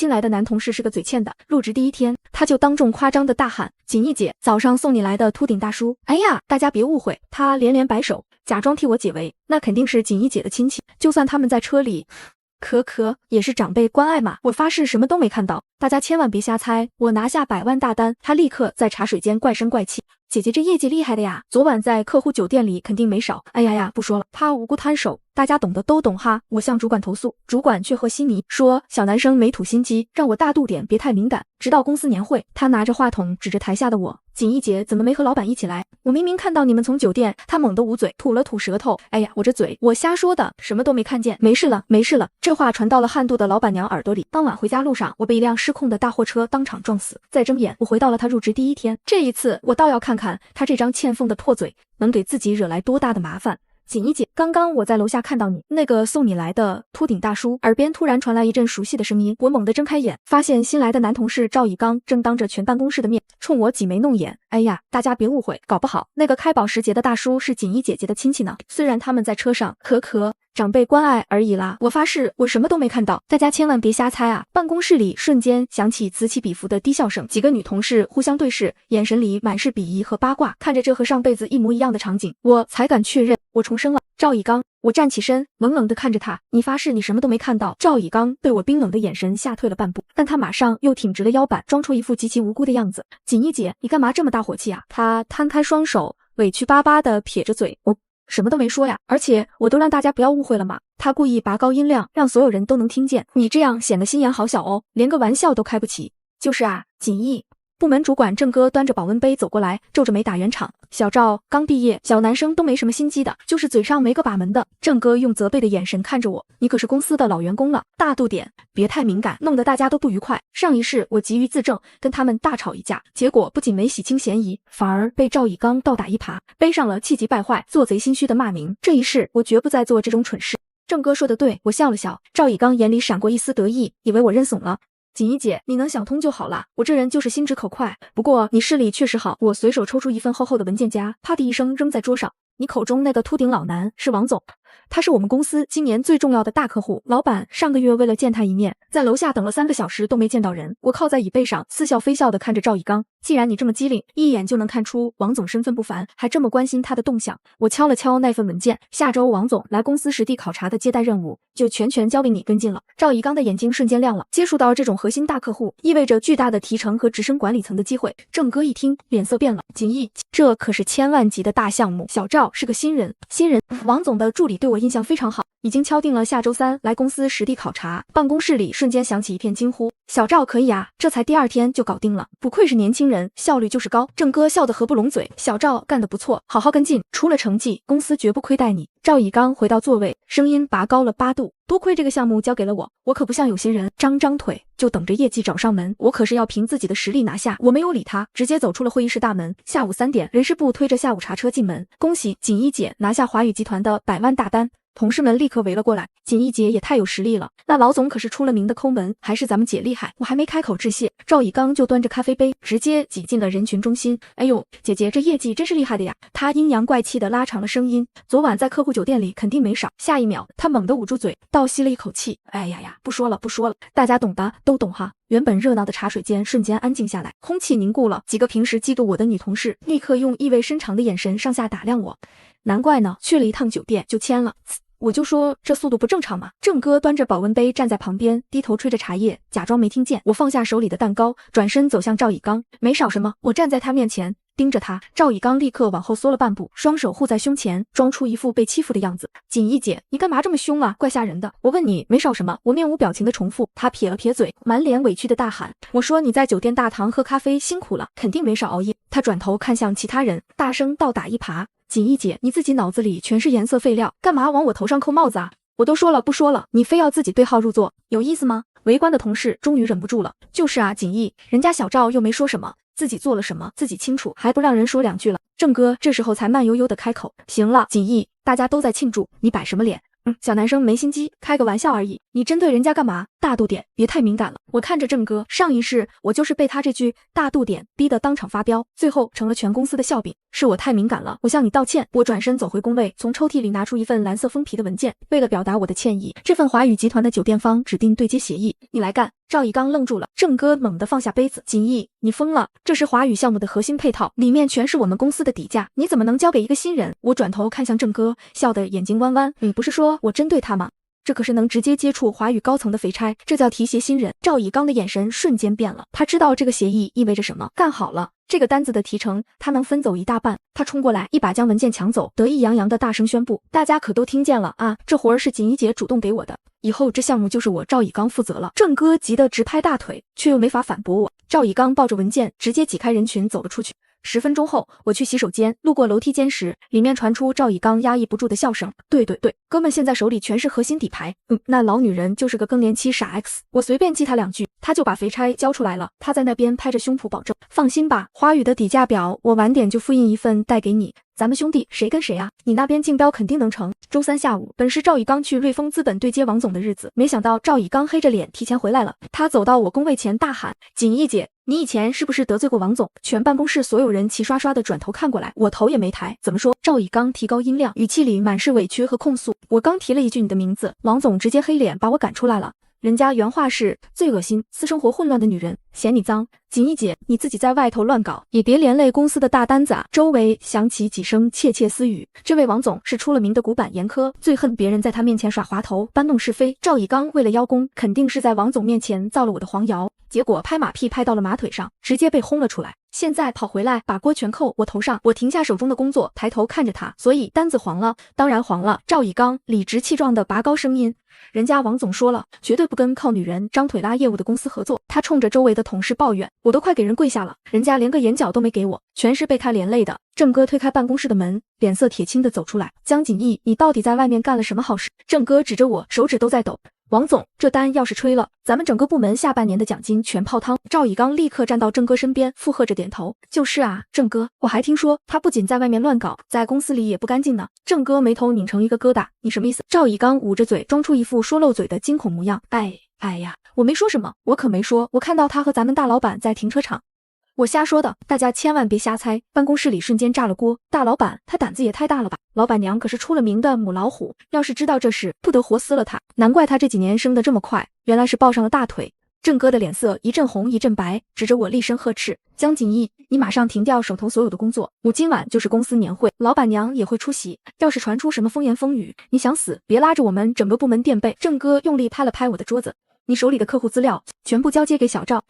新来的男同事是个嘴欠的，入职第一天他就当众夸张的大喊：锦衣姐，早上送你来的秃顶大叔。哎呀，大家别误会，他连连摆手，假装替我解围，那肯定是锦衣姐的亲戚，就算他们在车里也是长辈关爱嘛，我发誓什么都没看到，大家千万别瞎猜，我拿下100万大单。他立刻在茶水间怪声怪气，姐姐这业绩厉害的呀，昨晚在客户酒店里肯定没少。哎呀，不说了，他无辜摊手，大家懂的都懂哈。我向主管投诉，主管却和稀泥，说小男生没吐心机，让我大度点，别太敏感。直到公司年会，他拿着话筒指着台下的我，锦衣姐怎么没和老板一起来？我明明看到你们从酒店。他猛地捂嘴，吐了吐舌头。哎呀，我这嘴，我瞎说的，什么都没看见。没事了，没事了。这话传到了悍肚的老板娘耳朵里。当晚回家路上，我被一辆失控的大货车当场撞死。再睁眼，我回到了他入职第一天。这一次，我倒要看看他这张欠奉的破嘴能给自己惹来多大的麻烦。锦衣姐，刚刚我在楼下看到你，那个送你来的秃顶大叔。耳边突然传来一阵熟悉的声音，我猛地睁开眼，发现新来的男同事赵以刚正当着全办公室的面冲我挤眉弄眼。哎呀，大家别误会，搞不好那个开保时捷的大叔是锦衣姐姐的亲戚呢。虽然他们在车上长辈关爱而已啦，我发誓我什么都没看到，大家千万别瞎猜啊！办公室里瞬间响起此起彼伏的低笑声，几个女同事互相对视，眼神里满是鄙夷和八卦。看着这和上辈子一模一样的场景，我才敢确认我重生了。赵以刚，我站起身，冷冷地看着他，你发誓你什么都没看到？赵以刚被我冰冷的眼神吓退了半步，但他马上又挺直了腰板，装出一副极其无辜的样子。锦衣姐，你干嘛这么大火气啊？他摊开双手，委屈巴巴地撇着嘴，我什么都没说呀，而且我都让大家不要误会了嘛。他故意拔高音量，让所有人都能听见。你这样显得心眼好小哦，连个玩笑都开不起。就是啊，锦衣。部门主管郑哥端着保温杯走过来，皱着眉打圆场。小赵刚毕业，小男生都没什么心机的，就是嘴上没个把门的。郑哥用责备的眼神看着我，你可是公司的老员工了，大度点，别太敏感，弄得大家都不愉快。上一世我急于自证，跟他们大吵一架，结果不仅没洗清嫌疑，反而被赵以刚倒打一耙，背上了气急败坏、做贼心虚的骂名。这一世我绝不再做这种蠢事。郑哥说的对，我笑了笑。赵以刚眼里闪过一丝得意，以为我认怂了。锦衣姐，你能想通就好了。我这人就是心直口快，不过你视力确实好。我随手抽出一份厚厚的文件夹，啪的一声扔在桌上。你口中那个秃顶老男是王总，他是我们公司今年最重要的大客户。老板上个月为了见他一面，在楼下等了3个小时都没见到人。我靠在椅背上，似笑非笑地看着赵以刚。既然你这么机灵，一眼就能看出王总身份不凡，还这么关心他的动向。我敲了敲那份文件，下周王总来公司实地考察的接待任务就全权交给你跟进了。赵以刚的眼睛瞬间亮了，接触到这种核心大客户，意味着巨大的提成和直升管理层的机会。郑哥一听，脸色变了。锦衣，这可是千万级的大项目，小赵是个新人。王总的助理对我印象非常好，已经敲定了下周3来公司实地考察。办公室里瞬间响起一片惊呼，小赵可以啊，这才第2天就搞定了，不愧是年轻人，效率就是高。郑哥笑得合不拢嘴，小赵干得不错，好好跟进，出了成绩，公司绝不亏待你。赵以刚回到座位，声音拔高了8度，多亏这个项目交给了我，我可不像有些人张腿就等着业绩找上门，我可是要凭自己的实力拿下。我没有理他，直接走出了会议室大门。下午3点，人事部推着下午茶车进门，恭喜锦衣姐拿下华宇集团的100万大单。同事们立刻围了过来，锦衣姐也太有实力了，那老总可是出了名的抠门，还是咱们姐厉害。我还没开口致谢，赵以刚就端着咖啡杯直接挤进了人群中心。哎呦，姐姐这业绩真是厉害的呀。他阴阳怪气的拉长了声音，昨晚在客户酒店里肯定没少。下一秒他猛地捂住嘴，倒吸了一口气。哎呀，不说了，大家懂的都懂哈。原本热闹的茶水间瞬间安静下来，空气凝固了。几个平时嫉妒我的女同事立刻用意味深长的眼神上下打量我，难怪呢，去了一趟酒店就签了。我就说这速度不正常嘛。郑哥端着保温杯站在旁边，低头吹着茶叶，假装没听见。我放下手里的蛋糕，转身走向赵以刚，没少什么。我站在他面前盯着他，赵以刚立刻往后缩了半步，双手护在胸前，装出一副被欺负的样子。锦衣姐，你干嘛这么凶啊？怪吓人的。我问你没少什么？我面无表情的重复。他撇了撇嘴，满脸委屈的大喊，我说你在酒店大堂喝咖啡辛苦了，肯定没少熬夜。他转头看向其他人，大声倒打一耙。锦衣姐，你自己脑子里全是颜色废料，干嘛往我头上扣帽子啊？我都说了不说了，你非要自己对号入座，有意思吗？围观的同事终于忍不住了，就是啊，锦衣，人家小赵又没说什么，自己做了什么自己清楚，还不让人说2句了。郑哥这时候才慢悠悠的开口，行了，锦衣，大家都在庆祝，你摆什么脸？小男生没心机，开个玩笑而已。你针对人家干嘛？大度点，别太敏感了。我看着郑哥，上一世我就是被他这句大度点逼得当场发飙，最后成了全公司的笑柄，是我太敏感了，我向你道歉。我转身走回工位，从抽屉里拿出一份蓝色封皮的文件，为了表达我的歉意，这份华宇集团的酒店方指定对接协议，你来干。赵以刚愣住了，郑哥猛地放下杯子，锦逸，你疯了，这是华宇项目的核心配套，里面全是我们公司的底价，你怎么能交给一个新人？我转头看向郑哥，笑得眼睛弯弯，你不是说我针对他吗？这可是能直接接触华宇高层的肥差，这叫提携新人。赵以刚的眼神瞬间变了，他知道这个协议意味着什么。干好了，这个单子的提成他能分走一大半。他冲过来，一把将文件抢走，得意洋洋地大声宣布：大家可都听见了啊，这活儿是锦衣姐主动给我的，以后这项目就是我赵以刚负责了。郑哥急得直拍大腿，却又没法反驳我。赵以刚抱着文件直接挤开人群走了出去。10分钟后，我去洗手间，路过楼梯间时，里面传出赵以刚压抑不住的笑声。对，哥们现在手里全是核心底牌，那老女人就是个更年期傻 X， 我随便记他2句，他就把肥差交出来了。他在那边拍着胸脯保证，放心吧，华宇的底价表我晚点就复印一份带给你。咱们兄弟谁跟谁啊？你那边竞标肯定能成。周3下午，本是赵以刚去瑞丰资本对接王总的日子，没想到赵以刚黑着脸提前回来了。他走到我工位前大喊：锦逸姐，你以前是不是得罪过王总？全办公室所有人齐刷刷的转头看过来，我头也没抬。怎么说？赵以刚提高音量，语气里满是委屈和控诉。我刚提了一句你的名字，王总直接黑脸把我赶出来了。人家原话是最恶心，私生活混乱的女人，嫌你脏。锦逸姐，你自己在外头乱搞，也别连累公司的大单子啊！周围响起几声窃窃私语。这位王总是出了名的古板严苛，最恨别人在他面前耍滑头，搬弄是非。赵以刚为了邀功，肯定是在王总面前造了我的黄谣，结果拍马屁拍到了马腿上，直接被轰了出来。现在跑回来把锅全扣我头上，我停下手中的工作，抬头看着他，所以单子黄了，当然黄了。赵以刚理直气壮地拔高声音，人家王总说了，绝对不跟靠女人张腿拉业务的公司合作。他冲着周围的同事抱怨，我都快给人跪下了，人家连个眼角都没给我，全是被他连累的。郑哥推开办公室的门，脸色铁青地走出来，江锦逸，你到底在外面干了什么好事？郑哥指着我，手指都在抖。王总，这单要是吹了，咱们整个部门下半年的奖金全泡汤。赵以刚立刻站到郑哥身边，附和着点头。就是啊，郑哥，我还听说他不仅在外面乱搞，在公司里也不干净呢。郑哥眉头拧成一个疙瘩，你什么意思？赵以刚捂着嘴，装出一副说漏嘴的惊恐模样。哎呀，我没说什么，我可没说，我看到他和咱们大老板在停车场。我瞎说的，大家千万别瞎猜。办公室里瞬间炸了锅，大老板他胆子也太大了吧？老板娘可是出了名的母老虎，要是知道这事，不得活撕了他。难怪他这几年升得这么快，原来是抱上了大腿。郑哥的脸色一阵红一阵白，指着我厉声呵斥：江锦逸，你马上停掉手头所有的工作，我今晚就是公司年会，老板娘也会出席，要是传出什么风言风语，你想死别拉着我们整个部门垫背。郑哥用力拍了拍我的桌子，你手里的客户资料全部交接给小赵。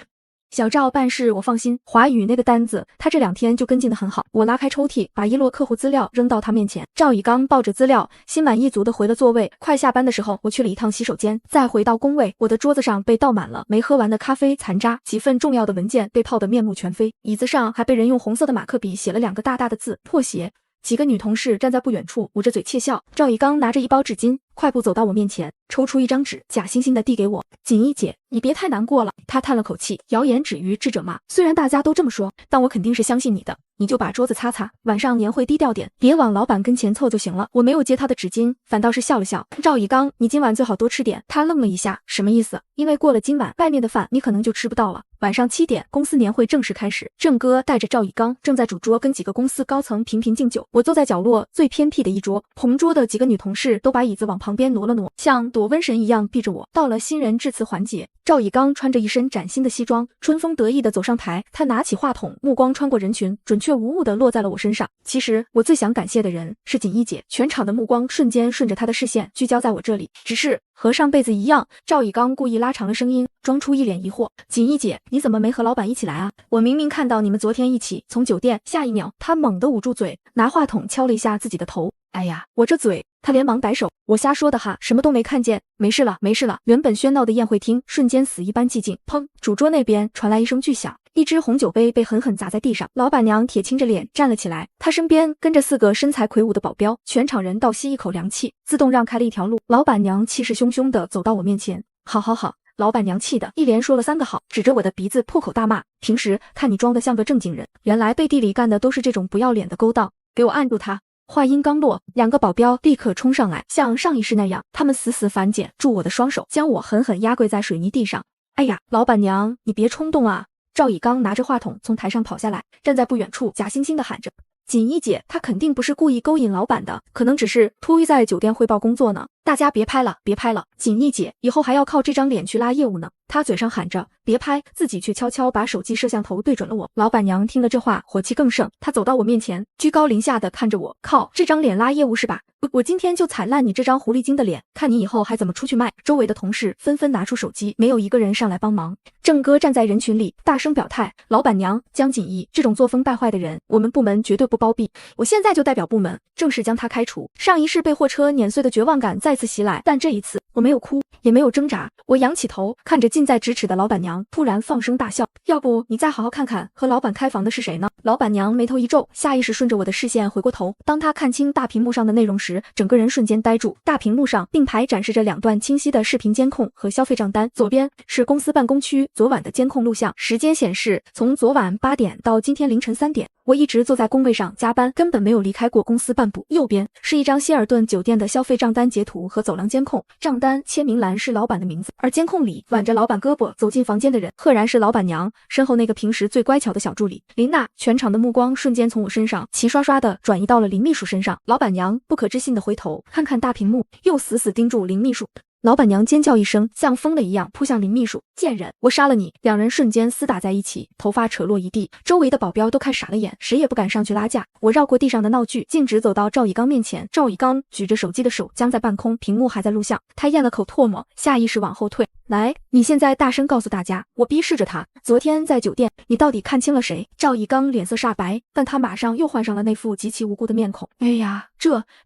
小赵办事我放心，华宇那个单子他这2天就跟进得很好。我拉开抽屉，把一摞客户资料扔到他面前。赵以刚抱着资料，心满意足地回了座位。快下班的时候，我去了一趟洗手间，再回到工位，我的桌子上被倒满了没喝完的咖啡残渣，几份重要的文件被泡得面目全非，椅子上还被人用红色的马克笔写了2个大大的字：破鞋。几个女同事站在不远处，捂着嘴窃笑。赵以刚拿着一包纸巾，快步走到我面前，抽出一张纸，假惺惺地递给我。锦逸姐，你别太难过了。他叹了口气，谣言止于智者嘛。虽然大家都这么说，但我肯定是相信你的。你就把桌子擦擦，晚上年会低调点，别往老板跟前凑就行了。我没有接他的纸巾，反倒是笑了笑。赵以刚，你今晚最好多吃点。他愣了一下，什么意思？因为过了今晚，外面的饭你可能就吃不到了。晚上7点，公司年会正式开始。郑哥带着赵以刚正在主桌跟几个公司高层频频敬酒。我坐在角落最偏僻的一桌，同桌的几个女同事都把椅子往旁边挪了挪，像躲瘟神一样避着我。到了新人致辞环节，赵以刚穿着一身崭新的西装，春风得意地走上台。他拿起话筒，目光穿过人群，准确无误地落在了我身上。其实我最想感谢的人是锦逸姐，全场的目光瞬间顺着她的视线聚焦在我这里。只是和上辈子一样，赵以刚故意拉长了声音，装出一脸疑惑：锦逸姐，你怎么没和老板一起来啊？我明明看到你们昨天一起从酒店。下一秒，他猛地捂住嘴，拿话筒敲了一下自己的头。哎呀，我这嘴！他连忙摆手，我瞎说的哈，什么都没看见，没事了，没事了。原本喧闹的宴会厅瞬间死一般寂静。砰！主桌那边传来一声巨响，一只红酒杯被狠狠砸在地上。老板娘铁青着脸站了起来，她身边跟着4个身材魁梧的保镖，全场人倒吸一口凉气，自动让开了一条路。老板娘气势汹汹地走到我面前，好好好。老板娘气的一连说了3个好，指着我的鼻子破口大骂。平时看你装得像个正经人，原来背地里干的都是这种不要脸的勾当，给我按住他。话音刚落，2个保镖立刻冲上来，像上一世那样，他们死死反剪住我的双手，将我狠狠压跪在水泥地上。哎呀，老板娘，你别冲动啊！赵以刚拿着话筒从台上跑下来，站在不远处，假惺惺地喊着：“锦衣姐，她肯定不是故意勾引老板的，可能只是突遇在酒店汇报工作呢。大家别拍了，别拍了，锦衣姐以后还要靠这张脸去拉业务呢。”她嘴上喊着别拍，自己却悄悄把手机摄像头对准了我。老板娘听了这话，火气更盛，她走到我面前，居高临下的看着我，靠，这张脸拉业务是吧？我今天就踩烂你这张狐狸精的脸，看你以后还怎么出去卖。周围的同事纷纷拿出手机，没有一个人上来帮忙。郑哥站在人群里大声表态：老板娘江锦衣这种作风败坏的人，我们部门绝对不包庇。我现在就代表部门正式将他开除。上一世被货车碾碎的绝望感再次袭来，但这一次我没有哭，也没有挣扎，我仰起头看着近在咫尺的老板娘，突然放声大笑。要不你再好好看看和老板开房的是谁呢？老板娘眉头一皱，下意识顺着我的视线回过头，当她看清大屏幕上的内容时，整个人瞬间呆住。大屏幕上并排展示着2段清晰的视频监控和消费账单，左边是公司办公区昨晚的监控录像，时间显示从昨晚8点到今天凌晨3点，我一直坐在工位上加班，根本没有离开过公司半步。右边是一张希尔顿酒店的消费账单截图和走廊监控，账单签名栏是老板的名字，而监控里挽着老板胳膊走进房间的人，赫然是老板娘身后那个平时最乖巧的小助理林娜。全场的目光瞬间从我身上齐刷刷的转移到了林秘书身上，老板娘不可置信的回头看看大屏幕，又死死盯住林秘书。老板娘尖叫一声，像疯了一样扑向林秘书，贱人，我杀了你！两人瞬间厮打在一起，头发扯落一地，周围的保镖都看傻了眼，谁也不敢上去拉架。我绕过地上的闹剧，径直走到赵以刚面前，赵以刚举着手机的手僵在半空，屏幕还在录像，他咽了口唾沫，下意识往后退。来，你现在大声告诉大家，我逼视着他，昨天在酒店你到底看清了谁？赵以刚脸色煞白，但他马上又换上了那副极其无辜的面孔。哎呀，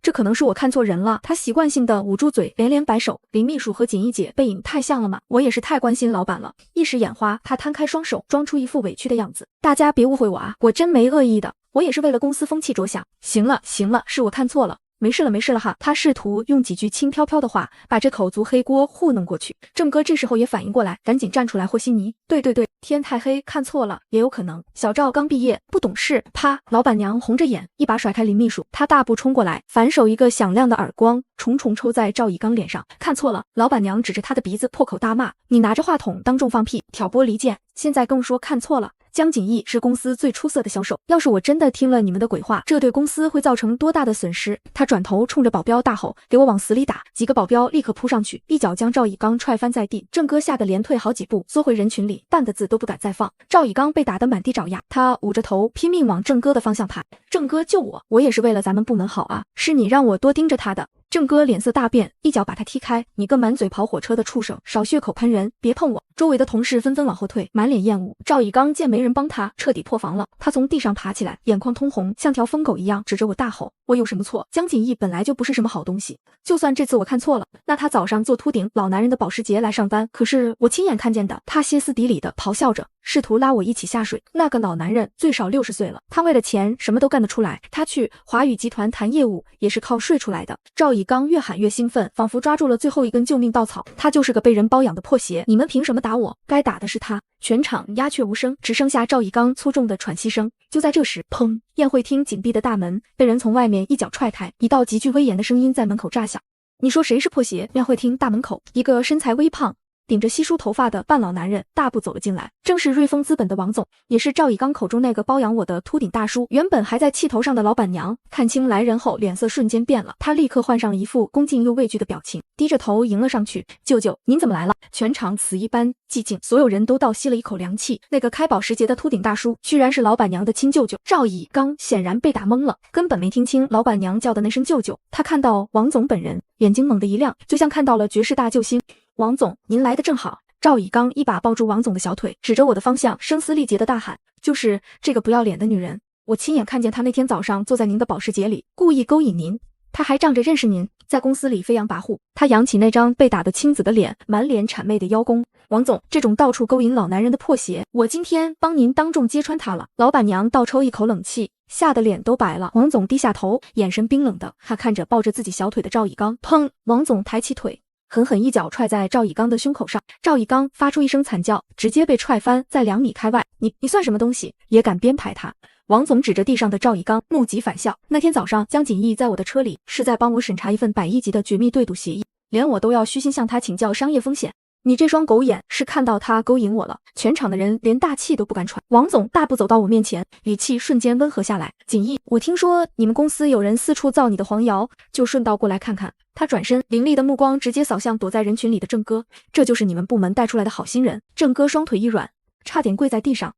这可能是我看错人了。他习惯性的捂住嘴，连连摆手。林秘书和锦衣姐背影太像了吗？我也是太关心老板了。一时眼花，他摊开双手，装出一副委屈的样子。大家别误会我啊，我真没恶意的，我也是为了公司风气着想。行了，是我看错了。没事了哈。他试图用几句轻飘飘的话把这口足黑锅糊弄过去。郑哥这时候也反应过来，赶紧站出来和稀泥。对，天太黑，看错了，也有可能。小赵刚毕业，不懂事。啪！老板娘红着眼，一把甩开林秘书，他大步冲过来，反手一个响亮的耳光，重重抽在赵以刚脸上。看错了！老板娘指着他的鼻子破口大骂：你拿着话筒当众放屁，挑拨离间，现在跟我说看错了。江锦衣是公司最出色的销售，要是我真的听了你们的鬼话，这对公司会造成多大的损失？他转头冲着保镖大吼：给我往死里打！几个保镖立刻扑上去，一脚将赵以刚踹翻在地。郑哥吓得连退好几步，缩回人群里，半个字都不敢再放。赵以刚被打得满地找牙，他捂着头拼命往郑哥的方向爬。郑哥救我！我也是为了咱们部门好啊，是你让我多盯着他的。郑哥脸色大变，一脚把他踢开。你个满嘴跑火车的畜生，少血口喷人，别碰我！周围的同事纷纷往后退，满脸厌恶。赵以刚见没人帮他，彻底破防了。他从地上爬起来，眼眶通红，像条疯狗一样指着我大吼：我有什么错？江锦衣本来就不是什么好东西，就算这次我看错了，那他早上坐秃顶老男人的保时捷来上班，可是我亲眼看见的。他歇斯底里的咆哮着，试图拉我一起下水。那个老男人最少60岁了，他为了钱什么都干得出来。他去华宇集团谈业务也是靠睡出来的。赵以刚越喊越兴奋，仿佛抓住了最后一根救命稻草。他就是个被人包养的破鞋，你们凭什么打我？该打的是他。全场鸦雀无声，只剩下赵以刚粗重的喘息声。就在这时，砰！宴会厅紧闭的大门被人从外面一脚踹开，一道极具威严的声音在门口炸响。你说谁是破鞋？宴会厅大门口，一个身材微胖顶着稀疏头发的半老男人大步走了进来，正是瑞丰资本的王总，也是赵以刚口中那个包养我的秃顶大叔。原本还在气头上的老板娘看清来人后，脸色瞬间变了，她立刻换上了一副恭敬又畏惧的表情，低着头迎了上去：舅舅，您怎么来了？全场此一般寂静，所有人都倒吸了一口凉气。那个开保时捷的秃顶大叔居然是老板娘的亲舅舅。赵以刚显然被打懵了，根本没听清老板娘叫的那声舅舅。他看到王总本人，眼睛猛地一亮，就像看到了绝世大救星。王总，您来的正好。赵以刚一把抱住王总的小腿，指着我的方向，声嘶力竭的大喊：就是这个不要脸的女人，我亲眼看见她那天早上坐在您的保时捷里，故意勾引您，她还仗着认识您，在公司里飞扬跋扈。她扬起那张被打得青紫的脸，满脸谄媚的邀功。王总，这种到处勾引老男人的破鞋，我今天帮您当众揭穿他了。老板娘倒抽一口冷气，吓得脸都白了。王总低下头，眼神冰冷的他看着抱着自己小腿的赵以刚。砰！王总抬起腿，狠狠一脚踹在赵以刚的胸口上，赵以刚发出一声惨叫，直接被踹翻在2米开外。你算什么东西，也敢编排他？王总指着地上的赵以刚，怒极反笑。那天早上，江锦义在我的车里是在帮我审查一份100亿级的绝密对赌协议，连我都要虚心向他请教商业风险。你这双狗眼是看到他勾引我了，全场的人连大气都不敢喘。王总大步走到我面前，语气瞬间温和下来。锦义，我听说你们公司有人四处造你的黄谣，就顺道过来看看。他转身，凌厉的目光直接扫向躲在人群里的郑哥，这就是你们部门带出来的好心人。郑哥双腿一软，差点跪在地上。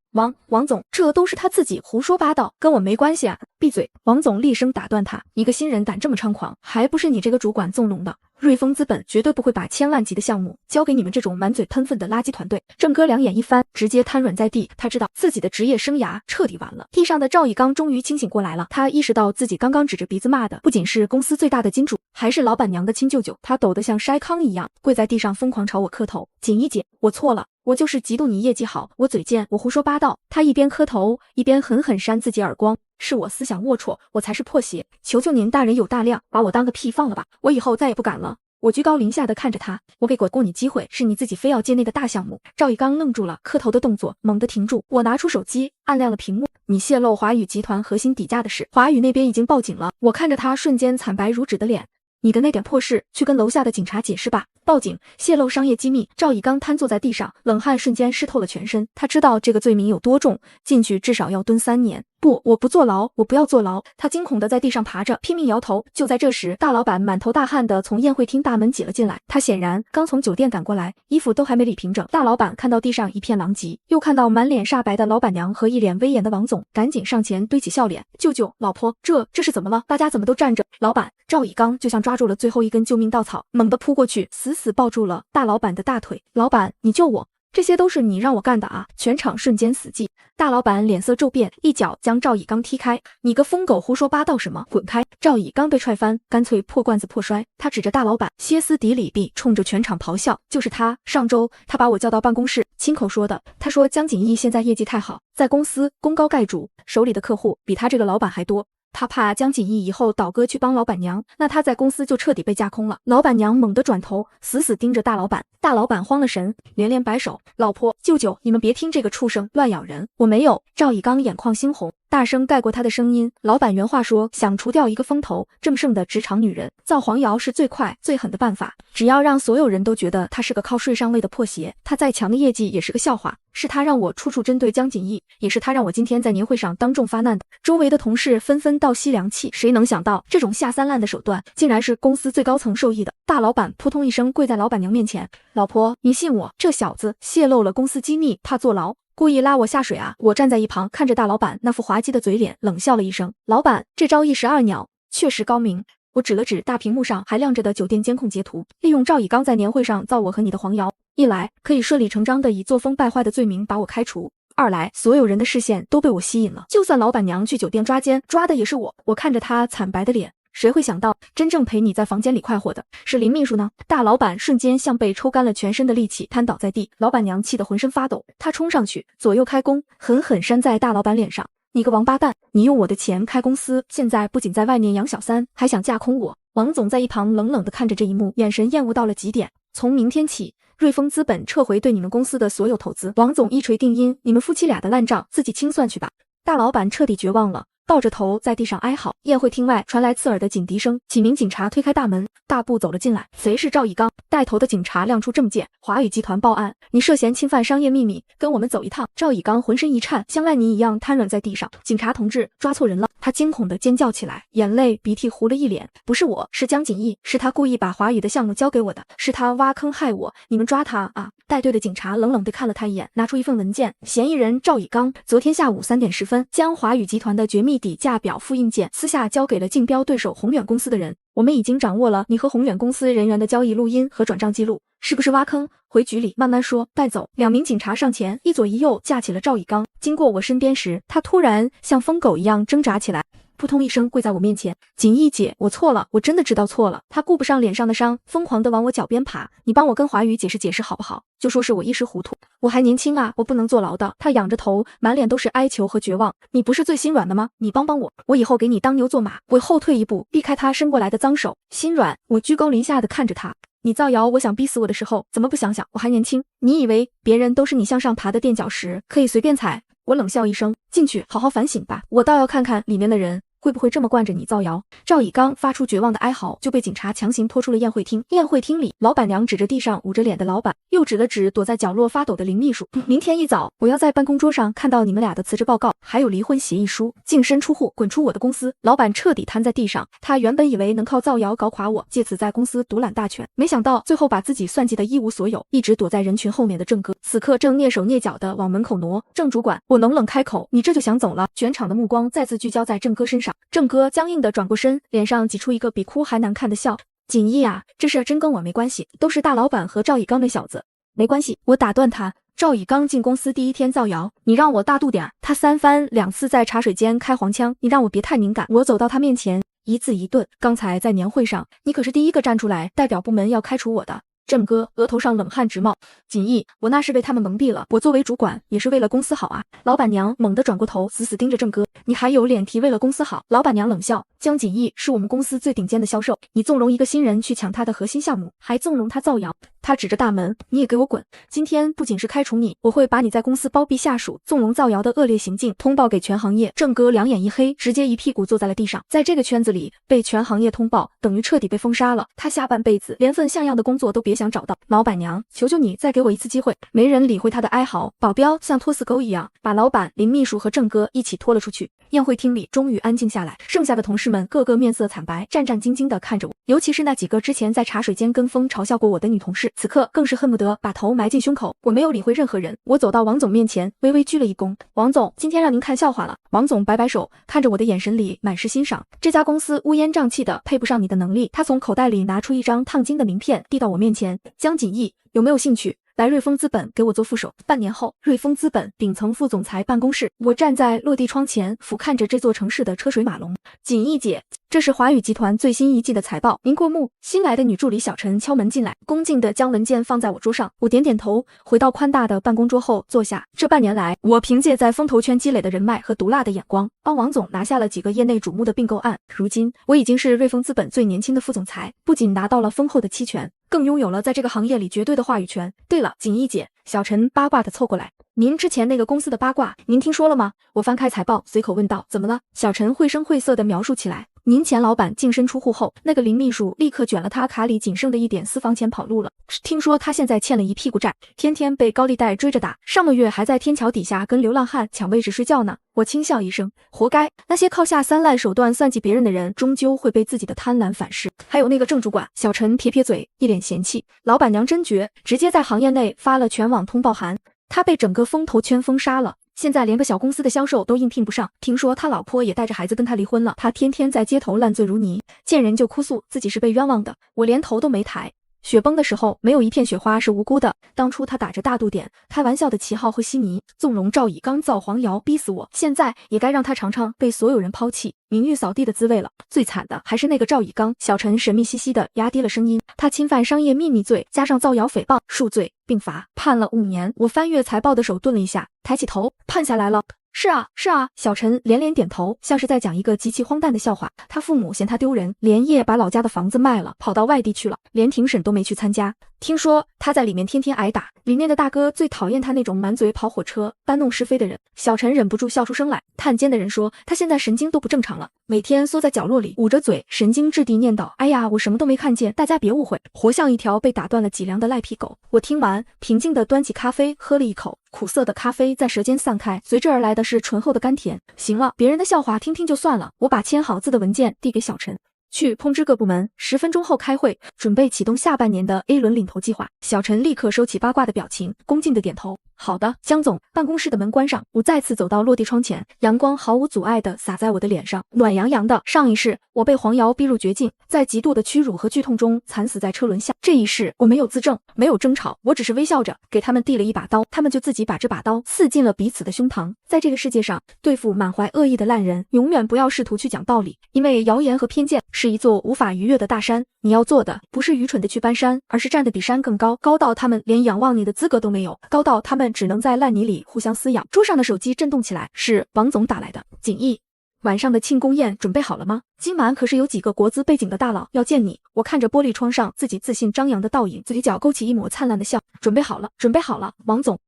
王总，这都是他自己胡说八道，跟我没关系啊！闭嘴！王总厉声打断他，一个新人胆这么猖狂，还不是你这个主管纵容的？瑞丰资本绝对不会把千万级的项目交给你们这种满嘴喷粪的垃圾团队。郑哥两眼一翻，直接瘫软在地。他知道自己的职业生涯彻底完了。地上的赵以刚终于清醒过来了，他意识到自己刚刚指着鼻子骂的不仅是公司最大的金主，还是老板娘的亲舅舅。他抖得像筛糠一样，跪在地上疯狂朝我磕头。锦衣姐，我错了。我就是嫉妒你业绩好，我嘴贱，我胡说八道。他一边磕头，一边狠狠扇自己耳光。是我思想龌龊，我才是破鞋。求求您大人有大量，把我当个屁放了吧，我以后再也不敢了。我居高临下的看着他，我给过你机会，是你自己非要接那个大项目。赵以刚愣住了，磕头的动作猛地停住。我拿出手机，按亮了屏幕。你泄露华宇集团核心底价的事，华宇那边已经报警了。我看着他瞬间惨白如纸的脸。你的那点破事，去跟楼下的警察解释吧。报警泄露商业机密。赵以刚瘫坐在地上，冷汗瞬间湿透了全身。他知道这个罪名有多重，进去至少要蹲3年。不，我不坐牢，我不要坐牢。他惊恐地在地上爬着，拼命摇头。就在这时，大老板满头大汗地从宴会厅大门挤了进来。他显然刚从酒店赶过来，衣服都还没理平整。大老板看到地上一片狼藉，又看到满脸煞白的老板娘和一脸威严的王总，赶紧上前堆起笑脸。舅舅，老婆，这是怎么了？大家怎么都站着？老板，赵以刚就像抓住了最后一根救命稻草，猛地扑过去，死死抱住了大老板的大腿。老板，你救我！这些都是你让我干的啊！全场瞬间死寂。大老板脸色骤变，一脚将赵以刚踢开。你个疯狗，胡说八道什么？滚开！赵以刚被踹翻，干脆破罐子破摔。他指着大老板，歇斯底里地冲着全场咆哮。就是他，上周他把我叫到办公室，亲口说的。他说江锦义现在业绩太好，在公司功高盖主，手里的客户比他这个老板还多。他怕江锦义以后倒戈去帮老板娘，那他在公司就彻底被架空了。老板娘猛地转头，死死盯着大老板。大老板慌了神，连连摆手：“老婆，舅舅，你们别听这个畜生乱咬人，我没有。”赵以刚眼眶猩红，大声盖过他的声音。老板原话说：“想除掉一个风头正盛的职场女人，造黄谣是最快最狠的办法。只要让所有人都觉得他是个靠睡上位的破鞋，他再强的业绩也是个笑话。是他让我处处针对江锦义，也是他让我今天在年会上当众发难的。”周围的同事纷纷倒吸凉气，谁能想到这种下三滥的手段，竟然是公司最高层受益的。大老板扑通一声跪在老板娘面前：“老婆，你信我，这小子泄露了公司机密，怕坐牢，故意拉我下水啊！”我站在一旁看着大老板那副滑稽的嘴脸，冷笑了一声：“老板，这招一石二鸟，确实高明。”我指了指大屏幕上还亮着的酒店监控截图，利用赵以刚在年会上造我和你的黄谣，一来可以顺理成章的以作风败坏的罪名把我开除，二来所有人的视线都被我吸引了，就算老板娘去酒店抓奸，抓的也是我。我看着他惨白的脸，谁会想到真正陪你在房间里快活的是林秘书呢？大老板瞬间像被抽干了全身的力气，瘫倒在地。老板娘气得浑身发抖，她冲上去左右开弓，狠狠扇在大老板脸上。你个王八蛋，你用我的钱开公司，现在不仅在外面养小三，还想架空我。王总在一旁冷冷地看着这一幕，眼神厌恶到了极点。从明天起，瑞丰资本撤回对你们公司的所有投资。王总一锤定音，你们夫妻俩的烂账自己清算去吧。大老板彻底绝望了，抱着头在地上哀嚎。宴会厅外传来刺耳的警笛声，几名警察推开大门，大步走了进来。贼是赵以刚，带头的警察亮出证件：华宇集团报案，你涉嫌侵犯商业秘密，跟我们走一趟。赵以刚浑身一颤，像烂泥一样瘫软在地上。警察同志，抓错人了！他惊恐地尖叫起来，眼泪鼻涕糊了一脸。不是我，是江锦义，是他故意把华宇的项目交给我的，是他挖坑害我，你们抓他啊！带队的警察冷冷地看了他一眼，拿出一份文件，嫌疑人赵以刚昨天下午3点10分将华宇集团的绝密底价表复印件私下交给了竞标对手宏远公司的人。我们已经掌握了你和宏远公司人员的交易录音和转账记录，是不是挖坑？回局里慢慢说，带走。2名警察上前，一左一右架起了赵以刚。经过我身边时，他突然像疯狗一样挣扎起来，扑通一声跪在我面前。锦义姐，我错了，我真的知道错了。他顾不上脸上的伤，疯狂地往我脚边爬。你帮我跟华宇解释解释好不好？就说是我一时糊涂，我还年轻啊，我不能坐牢的。他仰着头，满脸都是哀求和绝望。你不是最心软的吗？你帮帮我，我以后给你当牛做马。我后退一步，避开他伸过来的脏手。心软？我居高临下的看着他。你造谣，我想逼死我的时候，怎么不想想我还年轻？你以为别人都是你向上爬的垫脚石，可以随便踩？我冷笑一声，进去好好反省吧，我倒要看看里面的人会不会这么惯着你造谣。赵以刚发出绝望的哀嚎，就被警察强行拖出了宴会厅。宴会厅里，老板娘指着地上捂着脸的老板，又指了指躲在角落发抖的林秘书。明天一早，我要在办公桌上看到你们俩的辞职报告，还有离婚协议书。净身出户，滚出我的公司！老板彻底瘫在地上。他原本以为能靠造谣搞垮我，借此在公司独揽大权，没想到最后把自己算计得一无所有。一直躲在人群后面的郑哥，此刻正蹑手蹑脚地往门口挪。郑主管，我冷冷开口，你这就想走了？全场的目光再次聚焦在郑哥身上。郑哥僵硬地转过身，脸上挤出一个比哭还难看的笑。锦衣啊，这事真跟我没关系，都是大老板和赵以刚那小子。没关系，我打断他。赵以刚进公司第一天造谣，你让我大度点。他三番两次在茶水间开黄腔，你让我别太敏感。我走到他面前，一字一顿。刚才在年会上，你可是第一个站出来代表部门要开除我的。郑哥额头上冷汗直冒。锦衣，我那是被他们蒙蔽了，我作为主管也是为了公司好啊。老板娘猛地转过头，死死盯着郑哥，你还有脸提为了公司好？老板娘冷笑，江锦衣是我们公司最顶尖的销售，你纵容一个新人去抢他的核心项目，还纵容他造谣。他指着大门，你也给我滚！今天不仅是开除你，我会把你在公司包庇下属、纵容造谣的恶劣行径通报给全行业。郑哥两眼一黑，直接一屁股坐在了地上。在这个圈子里，被全行业通报等于彻底被封杀了。他下半辈子连份像样的工作都别想找到。老板娘，求求你再给我一次机会！没人理会他的哀嚎，保镖像拖死狗一样把老板、林秘书和郑哥一起拖了出去。宴会厅里终于安静下来，剩下的同事们个个面色惨白，战战兢兢地看着我，尤其是那几个之前在茶水间跟风嘲笑过我的女同事，此刻更是恨不得把头埋进胸口。我没有理会任何人，我走到王总面前，微微鞠了一躬。王总，今天让您看笑话了。王总摆摆手，看着我的眼神里满是欣赏。这家公司乌烟瘴气的，配不上你的能力。他从口袋里拿出一张烫金的名片，递到我面前。江锦衣，有没有兴趣来瑞丰资本给我做副手？半年后，瑞丰资本顶层副总裁办公室，我站在落地窗前，俯瞰着这座城市的车水马龙。锦衣姐，这是华宇集团最新一季的财报，您过目。新来的女助理小陈敲门进来，恭敬地将文件放在我桌上。我点点头，回到宽大的办公桌后坐下。这半年来，我凭借在风投圈积累的人脉和毒辣的眼光，帮王总拿下了几个业内瞩目的并购案。如今，我已经是瑞丰资本最年轻的副总裁，不仅拿到了丰厚的期权，更拥有了在这个行业里绝对的话语权。对了，锦衣姐，小陈八卦地凑过来，您之前那个公司的八卦，您听说了吗？我翻开财报，随口问道。怎么了？小陈绘声绘色地描述起来。您前老板净身出户后，那个林秘书立刻卷了他卡里仅剩的一点私房钱跑路了。听说他现在欠了一屁股债，天天被高利贷追着打，上个月还在天桥底下跟流浪汉抢位置睡觉呢。我轻笑一声，活该，那些靠下三滥手段算计别人的人，终究会被自己的贪婪反噬。还有那个郑主管，小陈撇撇嘴，一脸嫌弃。老板娘真绝，直接在行业内发了全网通报函，他被整个风投圈封杀了。现在连个小公司的销售都应聘不上，听说他老婆也带着孩子跟他离婚了。他天天在街头烂醉如泥，见人就哭诉自己是被冤枉的。我连头都没抬。雪崩的时候，没有一片雪花是无辜的。当初他打着大度点、开玩笑的旗号和稀泥，纵容赵以刚造黄谣，逼死我。现在也该让他尝尝被所有人抛弃、名誉扫地的滋味了。最惨的还是那个赵以刚。小陈神秘兮兮的压低了声音，他侵犯商业秘密罪加上造谣诽谤，数罪并罚，判了5年。我翻阅财报的手顿了一下，抬起头，判下来了。是啊，是啊，小陈连连点头，像是在讲一个极其荒诞的笑话。他父母嫌他丢人，连夜把老家的房子卖了，跑到外地去了，连庭审都没去参加。听说他在里面天天挨打，里面的大哥最讨厌他那种满嘴跑火车、搬弄是非的人。小陈忍不住笑出声来。探监的人说，他现在神经都不正常了，每天缩在角落里，捂着嘴，神经质地念叨：“哎呀，我什么都没看见，大家别误会。”活像一条被打断了脊梁的赖皮狗。我听完，平静地端起咖啡喝了一口，苦涩的咖啡在舌尖散开，随之而来的是醇厚的甘甜。行了，别人的笑话听听就算了。我把签好字的文件递给小陈。去通知各部门，10分钟后开会，准备启动下半年的 A 轮领投计划。小陈立刻收起八卦的表情，恭敬地点头。好的，江总。办公室的门关上，我再次走到落地窗前，阳光毫无阻碍地洒在我的脸上，暖洋洋的。上一世，我被黄瑶逼入绝境，在极度的屈辱和剧痛中惨死在车轮下。这一世，我没有自证，没有争吵，我只是微笑着给他们递了一把刀，他们就自己把这把刀刺进了彼此的胸膛。在这个世界上，对付满怀恶意的烂人，永远不要试图去讲道理，因为谣言和偏见是一座无法逾越的大山。你要做的不是愚蠢的去搬山，而是站得比山更高，高到他们连仰望你的资格都没有，高到他们只能在烂泥里互相撕咬。桌上的手机震动起来，是王总打来的。锦衣，晚上的庆功宴准备好了吗？今晚可是有几个国资背景的大佬要见你。我看着玻璃窗上自己自信张扬的倒影，嘴角勾起一抹灿烂的笑。准备好了，准备好了，王总。